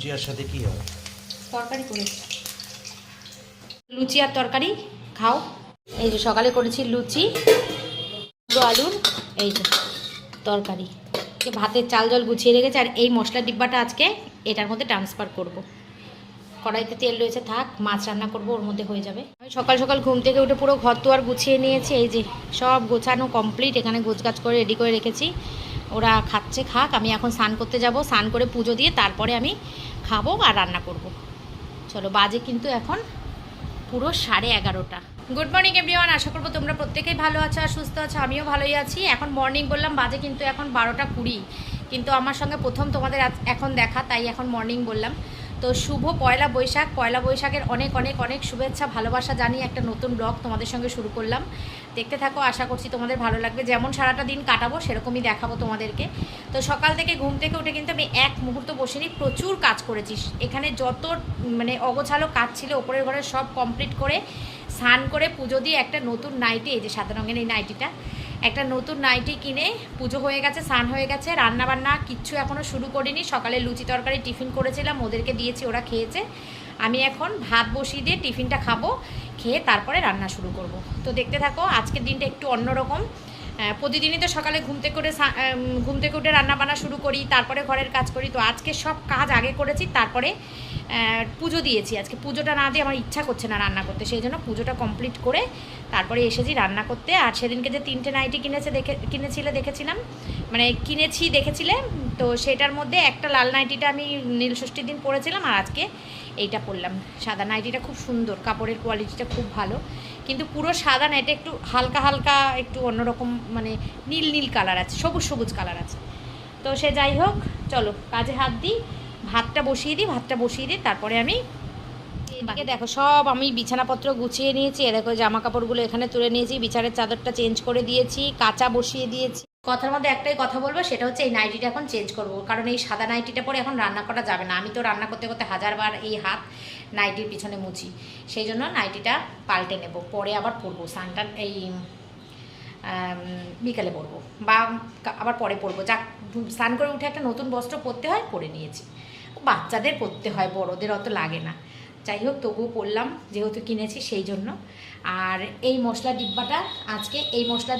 লুচি আর সাথে কি হয়? তরকারি করেছি, লুচি আর তরকারি খাও। এই যে সকালে করেছি লুচি, আলুর এই যে তরকারি, ভাতের চাল জল গুছিয়ে রেখেছি। আর এই মশলার ডিব্বাটা আজকে এটার মধ্যে ট্রান্সফার করব। কড়াইতে তেল রয়েছে, থাক, মাছ রান্না করব, ওর মধ্যে হয়ে যাবে। আমি সকাল সকাল ঘুম থেকে উঠে পুরো ঘর দুয়ার গুছিয়ে নিয়েছি। এই যে সব গোছানো কমপ্লিট, এখানে গোছগাছ করে রেডি করে রেখেছি। ওরা খাচ্ছে, খাক। আমি এখন স্নান করতে যাব, স্নান করে পুজো দিয়ে তারপরে আমি খাবো আর রান্না করব। চলো, বাজে কিন্তু এখন পুরো 11:30। গুড মর্নিং এভরিওয়ান, আশা করবো তোমরা প্রত্যেকেই ভালো আছো আর সুস্থ আছো। আমিও ভালোই আছি। এখন মর্নিং বললাম, বাজে কিন্তু এখন 12:20, কিন্তু আমার সঙ্গে প্রথম তোমাদের এখন দেখা, তাই এখন মর্নিং বললাম। তো শুভ পয়লা বৈশাখ। পয়লা বৈশাখের অনেক অনেক অনেক শুভেচ্ছা, ভালোবাসা জানিয়ে একটা নতুন ব্লগ তোমাদের সঙ্গে শুরু করলাম। দেখতে থাকো, আশা করছি তোমাদের ভালো লাগবে। যেমন সারাটা দিন কাটাবো সেরকমই দেখাবো তোমাদেরকে। তো সকাল থেকে ঘুম থেকে উঠে কিন্তু আমি এক মুহূর্ত বসিনি, প্রচুর কাজ করেছি। এখানে যত মানে অগোছালো কাজ ছিল ওপরের ঘরে সব কমপ্লিট করে স্নান করে পুজো দিয়ে একটা নতুন নাইটি, এই যে সাদা রঙের এই নাইটিটা, একটা নতুন নাইটি কিনে পুজো হয়ে গেছে, স্নান হয়ে গেছে। রান্নাবান্না কিচ্ছু এখনও শুরু করিনি। সকালে লুচি তরকারি টিফিন করেছিলাম, ওদেরকে দিয়েছি, ওরা খেয়েছে। আমি এখন ভাত বসিয়ে দিয়ে টিফিনটা খাবো, খেয়ে তারপরে রান্না শুরু করব। তো দেখতে থাকো, আজকের দিনটা একটু অন্যরকম। প্রতিদিনই তো সকালে ঘুম থেকে উঠে রান্নাবান্না শুরু করি, তারপরে ঘরের কাজ করি। তো আজকে সব কাজ আগে করেছি, তারপরে পুজো দিয়েছি। আজকে পুজোটা না দিয়ে আমার ইচ্ছা করছে না রান্না করতে, সেই জন্য পুজোটা কমপ্লিট করে তারপরে এসেছি রান্না করতে। আর সেদিনকে যে 3টে নাইটি দেখেছিলাম, মানে দেখেছিলে, তো সেটার মধ্যে একটা লাল নাইটিটা আমি নীলষষ্ঠীর দিন পরেছিলাম, আর আজকে এইটা পরলাম। সাদা নাইটিটা খুব সুন্দর, কাপড়ের কোয়ালিটিটা খুব ভালো, কিন্তু পুরো সাদা না, এটা একটু হালকা হালকা একটু অন্যরকম, মানে নীল নীল কালার আছে, সবুজ সবুজ কালার আছে। তো সে যাই হোক, চলো কাজে হাত দিই, ভাতটা বসিয়ে দিই তারপরে আমি এদিকে দেখো সব আমি বিছানাপত্র গুছিয়ে নিয়েছি। দেখো জামা কাপড়গুলো এখানে তুলে নিয়েছি, বিছানার চাদরটা চেঞ্জ করে দিয়েছি, কাঁচা বসিয়ে দিয়েছি। কথার মধ্যে একটাই কথা বলবো, সেটা হচ্ছে এই নাইটিটা এখন চেঞ্জ করবো, কারণ এই সাদা নাইটিটা পরে এখন রান্না করা যাবে না। আমি তো রান্না করতে করতে হাজারবার এই হাত নাইটির পিছনে মুছি, সেই জন্য নাইটিটা পাল্টে নেব, পরে আবার পরবো। স্নানটা এই বিকালে পরবো বা আবার পরে পরবো, যা স্নান করে উঠে একটা নতুন বস্ত্র পরতে হয়, পরে নিয়েছি। বাচ্চাদের পরতে হয়, বড়দের অত লাগে না। যাই হোক, তবুও পরলাম যেহেতু কিনেছি সেই জন্য। আর এই মশলা ডিব্বাটা আজকে এই মশলা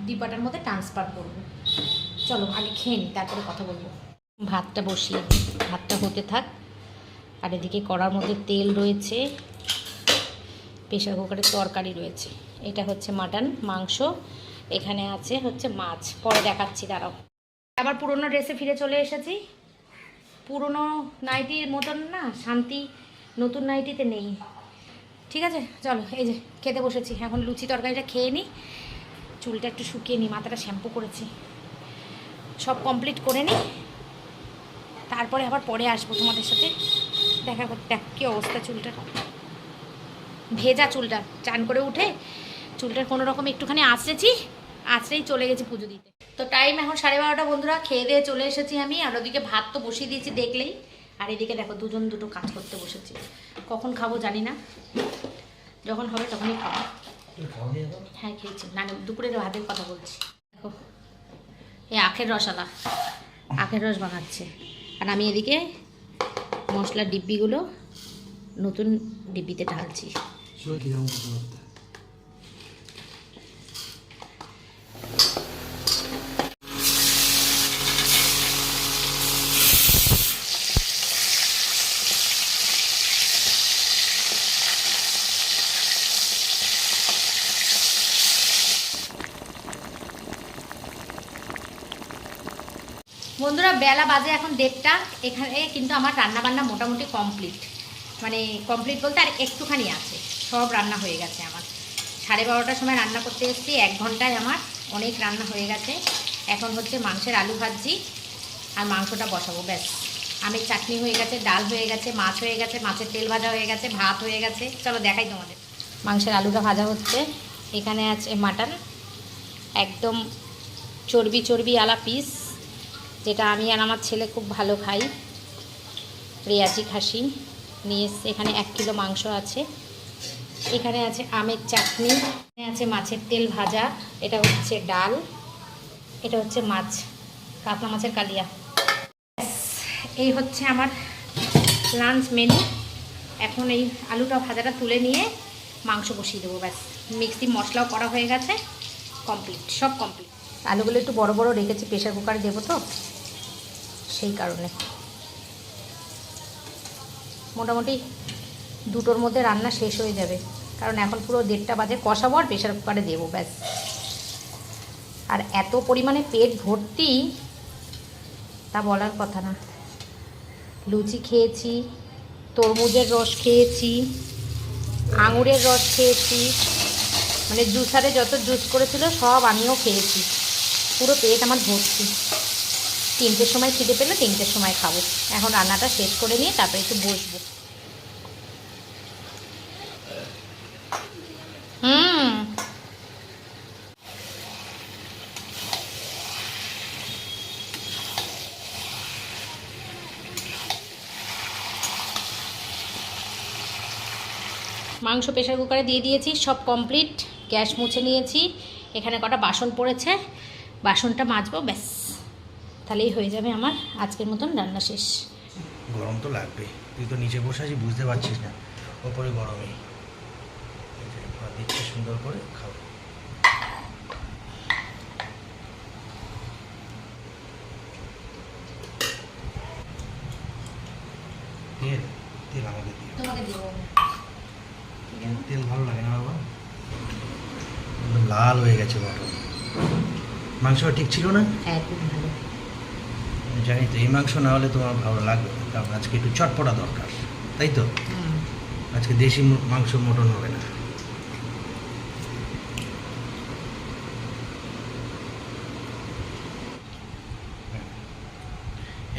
ডিব্বাটার মধ্যে ট্রান্সফার করবো। চলো আগে খেয়ে নিই, তারপরে কথা বলবো। ভাতটা বসিয়ে দিই, ভাতটা হতে থাক। আর এদিকে কড়ার মধ্যে তেল রয়েছে, প্রেশার কুকারের তরকারি রয়েছে। এটা হচ্ছে মাটন মাংস, এখানে আছে হচ্ছে মাছ, পরে দেখাচ্ছি, দাঁড়াও। আবার পুরনো ড্রেসে ফিরে চলে এসেছি। পুরনো নাইটির মতন না শান্তি নতুন নাইটিতে নেই। ঠিক আছে, চলো এই যে খেতে বসেছি। এখন লুচি তরকারিটা খেয়ে নিই, চুলটা একটু শুকিয়ে নিই, মাথাটা শ্যাম্পু করেছি, সব কমপ্লিট করে নিই, তারপরে আবার পরে আসবো তোমাদের সাথে দেখা করতে। দেখ কী অবস্থা চুলটা, ভেজা চুলটা, চান করে উঠে চুলটার কোনো রকম একটুখানি আঁচড়েই চলে গেছি পুজো দিতে। তো টাইম এখন 12:30 বন্ধুরা, খেয়ে দিয়ে চলে এসেছি আমি। আর ওদিকে ভাত তো বসিয়ে দিয়েছি দেখলেই, আর এদিকে দেখো দুজন দুটো কাজ করতে বসেছি। কখন খাবো জানি না, যখন হবে তখনই খাবো। হ্যাঁ খেয়েছি, না দুপুরের ভাতের কথা বলছি। দেখো এই আখের রসালা, আখের রস বানাচ্ছে, আর আমি এদিকে মশলার ডিব্বিগুলো নতুন ডিব্বিতে ঢালছি। বন্ধুরা বেলা বাজে এখন 1:30, এখানে কিন্তু আমার রান্নাবান্না মোটামুটি কমপ্লিট, মানে কমপ্লিট বলতে আর একটুখানি আছে, সব রান্না হয়ে গেছে আমার। 12:30টার সময় রান্না করতে এসেছি, 1 ঘন্টায় আমার অনেক রান্না হয়ে গেছে। এখন হচ্ছে মাংসের আলু ভাজি আর মাংসটা বসাবো, ব্যাস। আমের চাটনি হয়ে গেছে, ডাল হয়ে গেছে, মাছ হয়ে গেছে, মাছের তেল ভাজা হয়ে গেছে, ভাত হয়ে গেছে। চলো দেখাই তোমাদের। মাংসের আলুটা ভাজা হচ্ছে, এখানে আছে মাটন, একদম চর্বি আলা পিস, যেটা আমি আর আমার ছেলে খুব ভালো খাই, রেয়াজি খাসি নিয়ে এসছে। এখানে 1 কিলো মাংস আছে, এখানে আছে আমের চাটনি, এখানে আছে মাছের তেল ভাজা, এটা হচ্ছে ডাল, এটা হচ্ছে মাছ, কাতলা মাছের কালিয়া। এই হচ্ছে আমার লাঞ্চ মেনু। এখন এই আলুটা ভাজাটা তুলে নিয়ে মাংস বসিয়ে দেবো, ব্যাস। মিক্সি মশলাও করা হয়ে গেছে, কমপ্লিট, সব কমপ্লিট। আলুগুলো একটু বড় বড় রেখেছি, প্রেশার কুকারে দেবো তো, সেই কারণে। মোটামুটি 2টোর মধ্যে রান্না শেষ হয়ে যাবে, কারণ এখন পুরো 1:30 বাজে। কষাবো আর প্রেশার কুকারে দেবো, ব্যাস। আর এত পরিমাণে পেট ভর্তি, তা বলার কথা না। লুচি খেয়েছি, তরমুজের রস খেয়েছি, আঙুরের রস খেয়েছি, মানে জুসারে যত জুস করেছিল সব আমিও খেয়েছি। পুরো পেট আমার ভর্তি। 3টের সময় খিদে পেলে 3টের সময় খাবো। এখন রান্নাটা শেষ করে নিয়ে তারপরে একটু বসবো। মাংস প্রেশার কুকারে দিয়ে দিয়েছি, সব কমপ্লিট। গ্যাস মুছে নিয়েছি। এখানে কটা বাসন পড়েছে, বাসনটা মাজবো, ব্যাস। তাহলেই হয়ে যাবে আমার আজকের মতন রান্না শেষ। গরম তো লাগবে, তুই তো নিচে বসে আছিস, বুঝতে পারছিস না, ওপরে গরমে দিচ্ছে। সুন্দর করে খাও। তেল তেল আমাকে দিও। তোমাকে দিব। তেল ভালো লাগে না বাবা, একদম লাল হয়ে গেছে মটন। মাংসটা ঠিক ছিল না? হ্যাঁ, খুব ভালো। জানি তো, এই মাংস না হলে তোমার ভালো লাগবে না, কারণ আজকে একটু চটপটা দরকার, তাই তো? আজকে দেশি মাংস, মটন হবে না।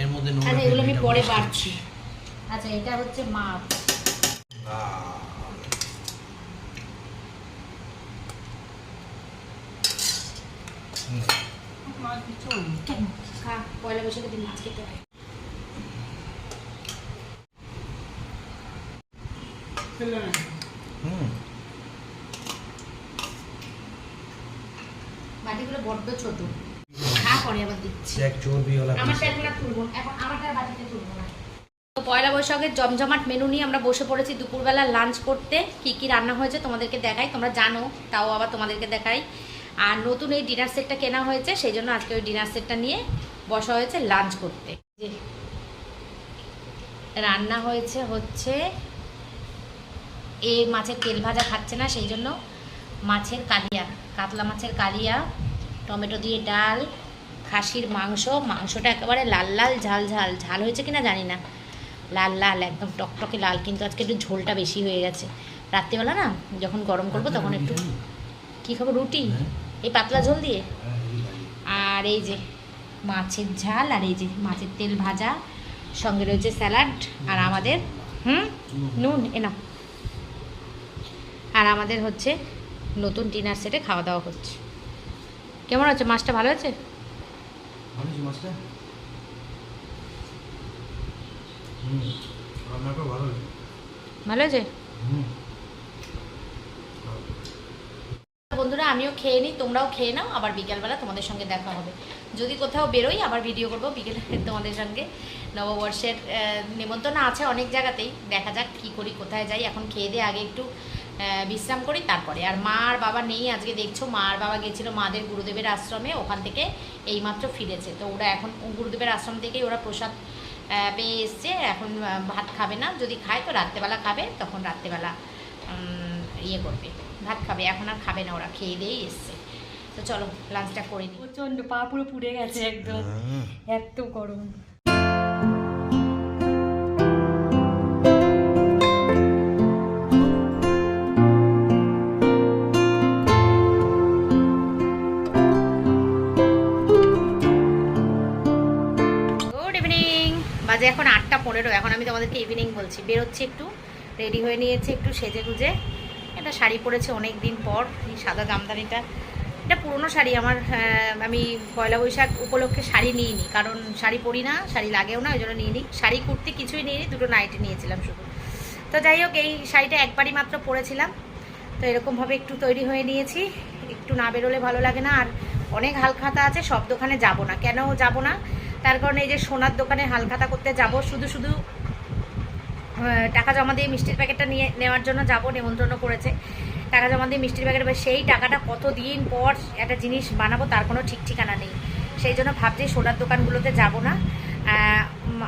এর মধ্যে আচ্ছা, এগুলো আমি পরে বাড়ছি। আচ্ছা, এটা হচ্ছে মাছ। পয়লা বৈশাখের দিন মাছ খেতে হয়। বাটিগুলো বড্ড ছোট। পরে আবার দিচ্ছি। আমারটা এখন আর তুলবো, এখন আমারটা বাটিতে তুলবো না। তো পয়লা বৈশাখের জমজমাট মেনু নিয়ে আমরা বসে পড়েছি দুপুরবেলা লাঞ্চ করতে। কি কি রান্না হয়েছে তোমাদেরকে দেখাই, তোমরা জানো, তাও আবার তোমাদেরকে দেখাই। আর নতুন এই ডিনার সেটটা কেনা হয়েছে, সেই জন্য আজকে ওই ডিনার সেটটা নিয়ে বসা হয়েছে লাঞ্চ করতে। রান্না হচ্ছে এই মাছের তেল ভাজা খাচ্ছে না, সেই জন্য মাছের কালিয়া, কাতলা মাছের কালিয়া, টমেটো দিয়ে ডাল, খাসির মাংস। মাংসটা একেবারে লাল লাল ঝাল ঝাল ঝাল হয়েছে কিনা জানি না, লাল লাল একদম টকটকে লাল, কিন্তু আজকে একটু ঝোলটা বেশি হয়ে গেছে। রাত্রিবেলা না যখন গরম করবো তখন একটু কী খাবো, রুটি, এই পাতলা ঝোল দিয়ে। আর এই যে মাছের ঝাল, আর এই যে মাছের তেল ভাজা, সঙ্গে রয়েছে স্যালাড। আর আমাদের নুন এনা। আর আমাদের হচ্ছে নতুন ডিনার সেটে খাওয়া দাওয়া হচ্ছে। কেমন হচ্ছে মাছটা? ভালো আছে? ভালো আছে বন্ধুরা। আমিও খেয়ে নিই, তোমরাও খেয়ে নাও, আবার বিকেলবেলা তোমাদের সঙ্গে দেখা হবে। যদি কোথাও বেরোই আবার ভিডিও করবো বিকেলে তোমাদের সঙ্গে। নববর্ষের নিমন্ত্রণ আছে অনেক জায়গাতেই, দেখা যাক কী করি, কোথায় যাই। এখন খেয়ে দিয়ে আগে একটু বিশ্রাম করি, তারপরে। আর মা আর বাবা নেই আজকে, দেখছো। মা আর বাবা গেছিলো মাদের গুরুদেবের আশ্রমে, ওখান থেকে এইমাত্র ফিরেছে। তো ওরা এখন গুরুদেবের আশ্রম থেকেই ওরা প্রসাদ পেয়ে এসছে। এখন ভাত খাবে না, যদি খায় তো রাত্রেবেলা খাবে, তখন রাত্রেবেলা ইয়ে করবে, ভাত খাবে। এখন আর খাবে না, ওরা খেয়ে দিয়েই এসছে। তো চলো লাঞ্চটা করে নিই। প্রচণ্ড পা পুরো পুড়ে গেছে একদম, এত গরম। বাজে এখন 8:15। এখন আমি তোমাদেরকে ইভিনিং বলছি। বেরোচ্ছি, একটু রেডি হয়ে নিয়েছি, একটু সেজে গুজে। একটা শাড়ি পরেছে অনেক দিন পর, এই সাদা জামদানিটা। এটা পুরনো শাড়ি আমার। আমি পয়লা বৈশাখ উপলক্ষে শাড়ি নিইনি, কারণ শাড়ি পরি না, শাড়ি লাগেও না, ওই জন্য নিইনি। শাড়ি কুর্তি কিছুই নিইনি, দুটো নাইটি নিয়েছিলাম শুধু। তো যাই হোক, এই শাড়িটা একবারই মাত্র পরেছিলাম। তো এরকমভাবে একটু তৈরি হয়ে নিয়েছি। একটু না বেরোলে ভালো লাগে না। আর অনেক হালখাতা আছে, সব দোকানে যাব না। কেন যাব না? তার কারণে এই যে সোনার দোকানে হালখাতা করতে যাব, শুধু শুধু টাকা জমা দিয়ে মিষ্টির প্যাকেটটা নেওয়ার জন্য যাব, নেমন্ত্রণ করেছে। টাকা জমা দিয়ে মিষ্টির প্যাকেট, সেই টাকাটা কতদিন পর একটা জিনিস বানাবো তার কোনো ঠিক ঠিকানা নেই। সেই জন্য ভাবছি সোনার দোকানগুলোতে যাব না।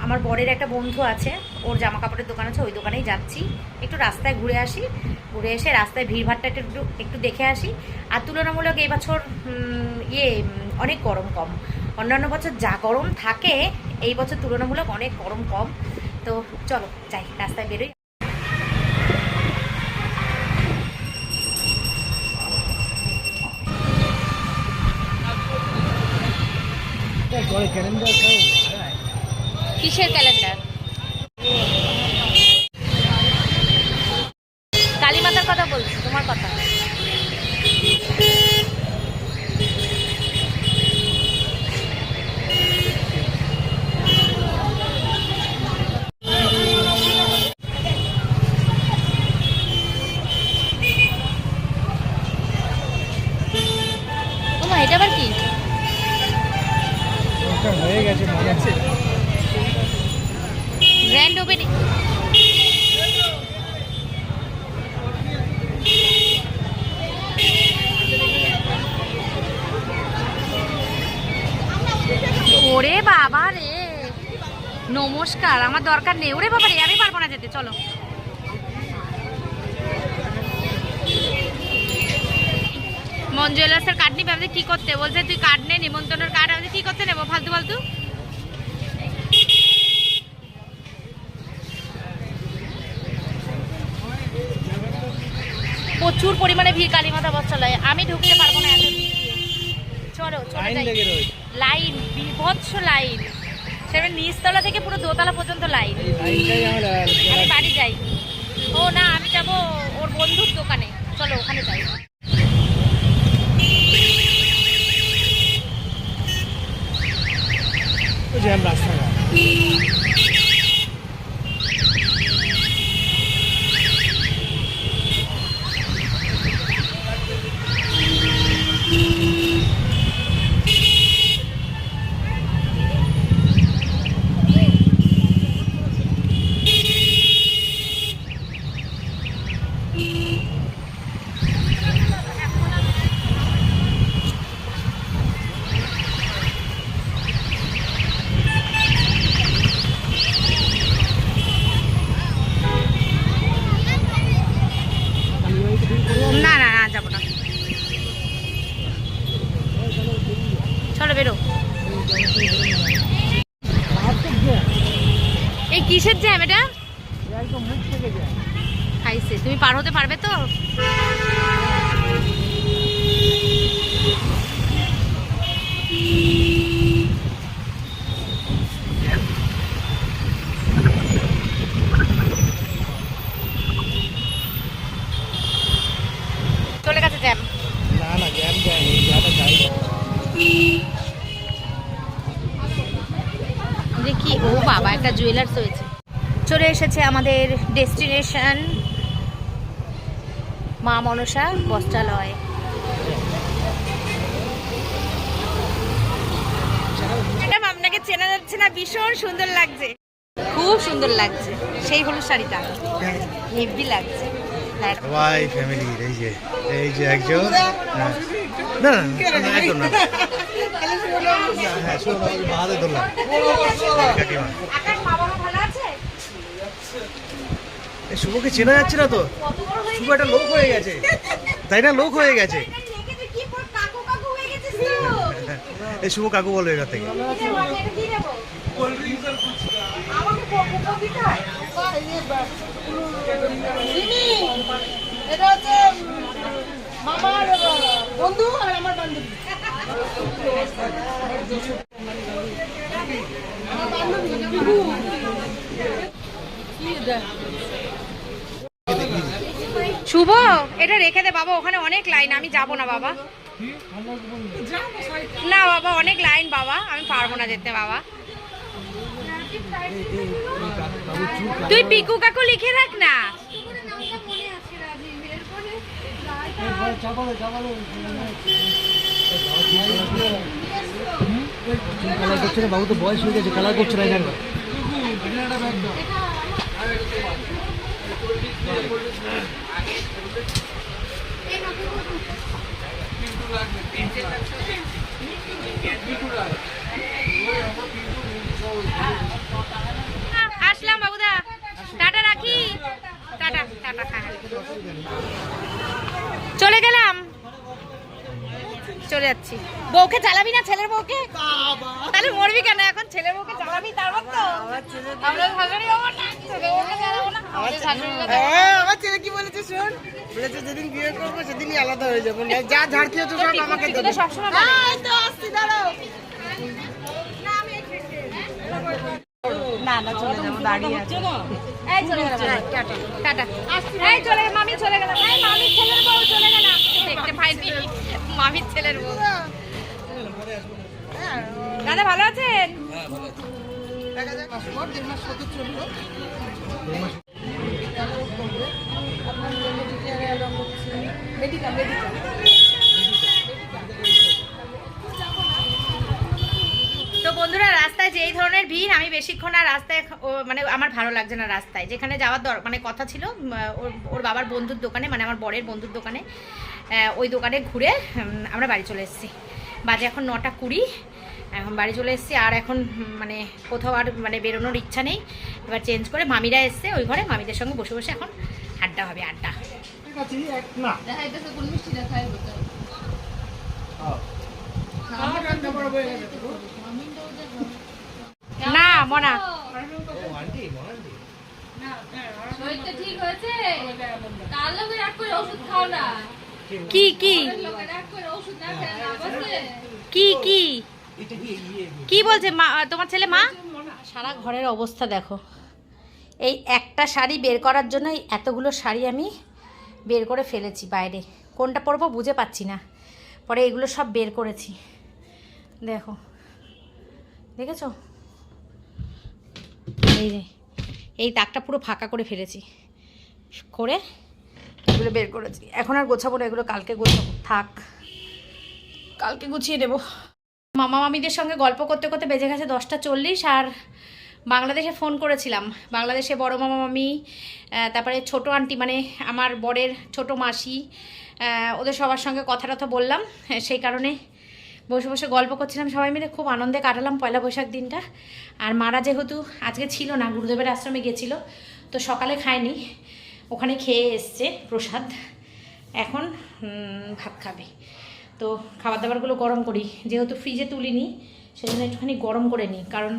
আমার বরের একটা বন্ধু আছে, ওর জামা কাপড়ের দোকান আছে, ওই দোকানেই যাচ্ছি। একটু রাস্তায় ঘুরে আসি, ঘুরে এসে রাস্তায় ভিড়ভাড়টা একটু দেখে আসি। আর তুলনামূলক এই বছর অনেক গরম কম। অন্যান্য বছর যা গরম থাকে এই বছর তুলনামূলক অনেক গরম কম। তো চলো যাই, রাস্তায় বেরোই। কিসের ক্যালেন্ডার? কালীমাতার কথা বলছি, তোমার কথা। এটা আবার কি? হয়ে গেছে মনে আছে। Grand opening. ওরে বাবা রে, নমস্কার। আমার দরকার নেই। ওরে বাবা রে, আমি পারবো না যেতে। চলো। মন জুয়েলার্সের কার্ড নিবি? আমাদের কি করতে বলছে? তুই কার্ড নে, নিমন্ত্রণের কার্ড। আমাদের কি করতে নেবো ফালতু ফালতু? প্রচুর পরিমাণে ভিড় কালীমাতা বস্ত্রালয়ে। আমি ঢুকতে পারবো না এত ভিড় দিয়ে। চলো চলে যাই। লাইন, বিভৎস লাইন। সেটা নিচতলা থেকে পুরো দোতলা পর্যন্ত লাইন। আমি বাড়ি যাই। ও না, আমি যাবো ওর বন্ধুর দোকানে। চলো ওখানে যাই। রাস্তাঘাট না না না, যাবো না। চলো বেরো। এই কিসের জ্যাম এটা? খাইছে। তুমি পার হতে পারবে তো? চলে গেছে জ্যাম। না না, জ্যাম যায়নি, জ্যামে যাই। দেখি। ও বাবা, একটা জুয়েলার্স হয়েছে। চলে এসেছে আমাদের ডেস্টিনেশন, মা মনসা বস্ত্রালয়। ম্যাডাম, আপনাকে চেনা যাচ্ছে না। ভীষণ সুন্দর লাগছে, খুব সুন্দর লাগছে। সেই হলুদ শাড়িটা হেভি লাগছে। সবাই ফ্যামিলির। এই যে একজন। না না, একজন না। হ্যাঁ, বাহাদুর ধরলাম কাকিমা। শুভকে চেনা যাচ্ছে না তো। শুভ একটা লোক হয়ে গেছে, তাই না? লোক হয়ে গেছে। এই শুভ কাকু বলবে এখান থেকে। এটা হচ্ছে মামার বন্ধু আর আমার বান্ধবী। শুভ, এটা রেখে দে বাবা, ওখানে অনেক লাইন। আমি যাব না বাবা। না বাবা, অনেক লাইন বাবা, আমি পারবো না যেতে বাবা। তুই পিকু কাকু লিখে রাখ না। কালার করছে না বাবু, তো বয়স হয়ে গেছে, কালার করছে না এখানে। আসলাম বাবুদা, টাটা রাখি, টাটা টাটা। চলে গেলাম, চলে যাচ্ছি। বউকে চালাবি না, ছেলের বউকে? তাহলে মরবি কেন এখন? ছেলের বউকে চালাবি, তারপর তো আমরা শাশুড়ি হবো না, ছেলের বউকে চালাবো না, আমাদের শাশুড়ি হবো। আমার ছেলে কি বলেছে শোন, বলেছে যেদিন বিয়ে করবো সেদিনই আলাদা হয়ে যাবো, যা ঝাড় খেয়েছো সব আমাকে দেবে। সবসময় তো আসছি, দাঁড়াও। না না, চলে যাবো, দাঁড়িয়ে আছে। এই চলে গেলাম, টাটা টাটা। এই চলে গেলাম, মামি চলে গেলাম, এই মামির ছেলের বউ চলে গেলাম, দেখতে পাইনি মামির ছেলের বউ। দাদা ভালো আছেন? দেখা যাক, মাস 1.5 মাস হতে চললো। Medical medical. তো বন্ধুরা, রাস্তায় যে এই ধরনের ভিড়, আমি বেশিক্ষণ আর রাস্তায় মানে আমার ভালো লাগছে না। রাস্তায় যেখানে যাওয়ার মানে কথা ছিল, ওর বাবার বন্ধুর দোকানে, মানে আমার বরের বন্ধুর দোকানে, ওই দোকানে ঘুরে আমরা বাড়ি চলে এসেছি। বাজে এখন 9:20, এখন বাড়ি চলে এসেছি। আর এখন মানে কোথাও আর মানে বেরোনোর ইচ্ছা নেই। এবার চেঞ্জ করে মামিরা এসছে ওই ঘরে, মামিদের সঙ্গে বসে বসে এখন আড্ডা হবে, আড্ডা। না মনা ঠিক হয়েছে, তার লোকে রাগ করে ওষুধ খাও না। কি কি রাগ করে ওষুধ না খেলে না বসে। কি কি কি বলছে তোমার ছেলে? মা সারা ঘরের অবস্থা দেখো। এই একটা শাড়ি বের করার জন্যই এতগুলো শাড়ি আমি বের করে ফেলেছি বাইরে। কোনটা পরবো বুঝে পাচ্ছি না, পরে এগুলো সব বের করেছি। দেখো, দেখেছো? এই যে এই তাকটা পুরো ফাঁকা করে ফেলেছি, করে এগুলো বের করেছি। এখন আর গোছাবো না, এগুলো কালকে গোছাবো, থাক, কালকে গুছিয়ে নেব। মামা মামিদের সঙ্গে গল্প করতে করতে বেজে গেছে 10:40। আর বাংলাদেশে ফোন করেছিলাম, বাংলাদেশে বড় মামা মামি, তারপরে ছোট আন্টি মানে আমার বরের ছোট মাসি, ওদের সবার সঙ্গে কথা টথা বললাম। সেই কারণে বসে বসে গল্প করছিলাম, সবাই মিলে খুব আনন্দে কাটালাম পয়লা বৈশাখ দিনটা। আর মারা যেহেতু আজকে ছিল না, গুরুদেবের আশ্রমে গেছিলো, তো সকালে খায়নি, ওখানে খেয়ে এসছে প্রসাদ। এখন ভাত খাবে, তো খাবার দাবারগুলো গরম করি, যেহেতু ফ্রিজে তুলিনি সেজন্য একটুখানি গরম করে নিই, কারণ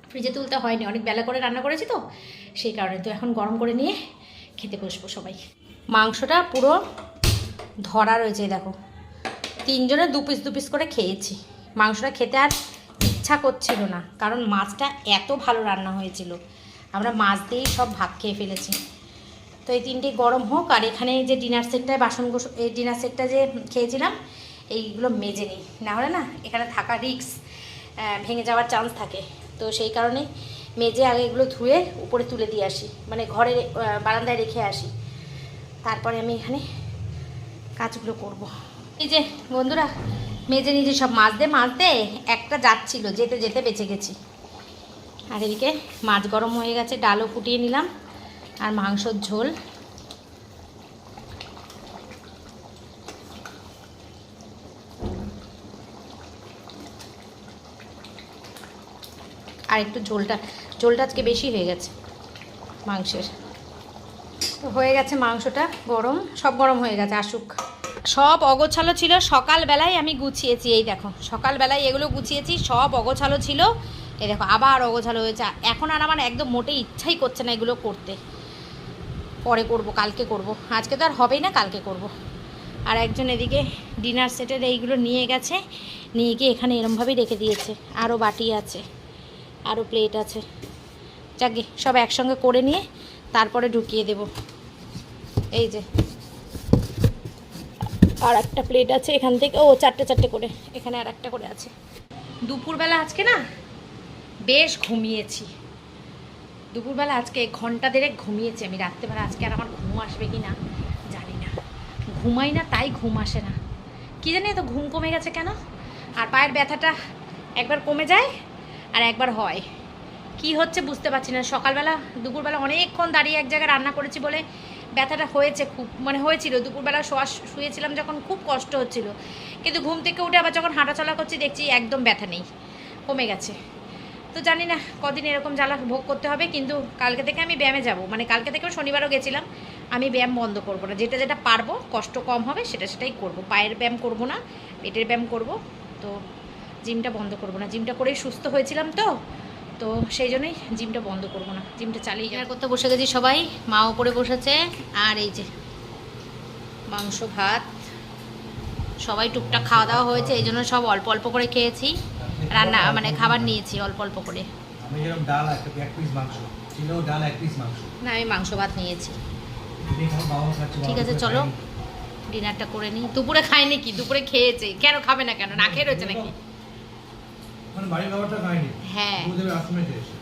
ফ্রিজে তুলতে হয়নি, অনেক বেলা করে রান্না করেছি তো সেই কারণে। তো এখন গরম করে নিয়ে খেতে বসবো সবাই। মাংসটা পুরো ধরা রয়েছে, দেখো, 3 জনে 2 পিস করে খেয়েছি। মাংসটা খেতে আর ইচ্ছা করছিল না, কারণ মাছটা এত ভালো রান্না হয়েছিল, আমরা মাছ দিয়েই সব ভাত খেয়ে ফেলেছি। তো এই 3টে গরম হোক, আর এখানে যে ডিনার সেটটায় এই ডিনার সেটটা যে খেয়েছিলাম এইগুলো মেজে নিই, না হলে না এখানে থাকা রিস্ক, ভেঙে যাওয়ার চান্স থাকে। তো সেই কারণে মেজে আগে এগুলো ধুয়ে উপরে তুলে দিয়ে আসি, মানে ঘরে বারান্দায় রেখে আসি, তারপরে আমি এখানে কাজগুলো করব। এই যে বন্ধুরা, মেজে নিজে সব মাছ দে একটা যাচ্ছিল, যেতে যেতে বেঁচে গেছি। আর এদিকে মাছ গরম হয়ে গেছে, ডালও ফুটিয়ে নিলাম, আর মাংসর ঝোল। আর একটু ঝোলটা আজকে বেশি হয়ে গেছে মাংসের। তো হয়ে গেছে মাংসটা গরম, সব গরম হয়ে গেছে, আসুক। সব অগোছালো ছিল, সকালবেলায় আমি গুছিয়েছি, এই দেখো সকালবেলায় এগুলো গুছিয়েছি, সব অগোছালো ছিল, এই দেখো আবার অগোছালো হয়েছে। এখন আর আমার একদম মোটেই ইচ্ছাই করছে না এগুলো করতে, পরে করব, কালকে করব, আজকে তো আর হবেই না, কালকে করব। আর একজন এদিকে ডিনার সেটের এইগুলো নিয়ে গেছে, নিয়ে গিয়ে এখানে এরমভাবেই রেখে দিয়েছে। আরও বাটি আছে, আরও প্লেট আছে, যাকে সব একসঙ্গে করে নিয়ে তারপরে ঢুকিয়ে দেব। এই যে আর একটা প্লেট আছে এখান থেকে, ও 4টে করে, এখানে আর একটা করে আছে। দুপুরবেলা আজকে না বেশ ঘুমিয়েছি, দুপুরবেলা আজকে 1 ঘন্টা দেড়েক ঘুমিয়েছি আমি রাত্রেবেলা। আজকে আর আমার ঘুম আসবে কি না জানি না, ঘুমাই না তাই ঘুম আসে না, কী জানি এত ঘুম কমে গেছে কেন। আর পায়ের ব্যথাটা একবার কমে যায় আর একবার হয়, কি হচ্ছে বুঝতে পারছি না। সকালবেলা দুপুরবেলা অনেকক্ষণ দাঁড়িয়ে এক জায়গায় রান্না করেছি বলে ব্যথাটা হয়েছে খুব, মানে হয়েছিল দুপুরবেলা শুয়েছিলাম যখন খুব কষ্ট হচ্ছিল, কিন্তু ঘুম থেকে উঠে আবার যখন হাঁটাচলা করছি দেখছি একদম ব্যথা নেই, কমে গেছে। তো জানি না কদিন এরকম জ্বালা ভোগ করতে হবে, কিন্তু কালকে থেকে আমি ব্যায়ামে যাব, মানে কালকে থেকেও শনিবারও গেছিলাম। আমি ব্যায়াম বন্ধ করব না, যেটা যেটা পারবো, কষ্ট কম হবে সেটাই করব। পায়ের ব্যায়াম করব না, পেটের ব্যায়াম করব। তো জিমটা বন্ধ করব না, জিমটা করেই সুস্থ হয়েছিলাম তো সেই জন্যই জিমটা বন্ধ করব না, জিমটা চালিয়ে যাওয়ার করতে বসে গেছি সবাই। মা ওপরে বসেছে, আর এই যে মাংস ভাত সবাই টুকটাক খাওয়া দাওয়া হয়েছে, এই জন্য সব অল্প অল্প করে খেয়েছি, রান্না মানে খাবার নিয়েছি অল্প অল্প করে। আমি যেরকম ডাল এক পিস মাংস ছিল, ডাল এক পিস মাংস, না আমি মাংস ভাত নিয়েছি। তুমি খাও, বাবা খাচ্ছে, ঠিক আছে চলো ডিনারটা করে নিই। দুপুরে খাইনি কি, দুপুরে খেয়েছে, কেন খাবে না, কেন না খেয়ে রয়েছে নাকি? মানে বাড়ির খাবারটা খাইনি, হ্যাঁ দুধের আসমে খেয়েছে।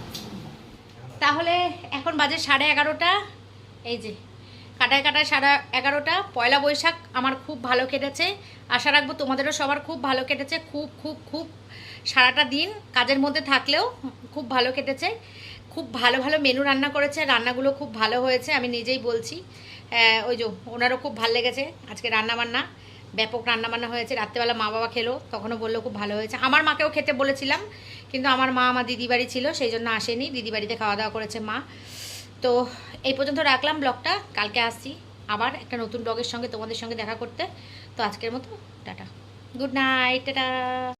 তাহলে এখন বাজে 11:30। এই যে কাটায় 11:30। পয়লা বৈশাখ আমার খুব ভালো কেটেছে, আশা রাখবো তোমাদেরও সবার খুব ভালো কেটেছে। খুব খুব খুব সারাটা দিন কাজের মধ্যে থাকলেও খুব ভালো কেটেছে। খুব ভালো ভালো মেনু রান্না করেছে, রান্নাগুলো খুব ভালো হয়েছে, আমি নিজেই বলছি। ওই যে ওনারও খুব ভালো লেগেছে আজকে রান্নাবান্না, ব্যাপক রান্নাবান্না হয়েছে। রাত্রেবেলা মা বাবা খেলো, তখনও বললো খুব ভালো হয়েছে। আমার মাকেও খেতে বলেছিলাম, কিন্তু আমার মা আমার দিদি বাড়ি ছিল, সেই জন্য আসেনি, দিদি বাড়িতে খাওয়া দাওয়া করেছে মা। তো এই পর্যন্ত রাখলাম ব্লগটা, কালকে আসছি আবার একটা নতুন ব্লগের সঙ্গে তোমাদের সঙ্গে দেখা করতে। তো আজকের মতো টাটা, গুড নাইট, টাটা।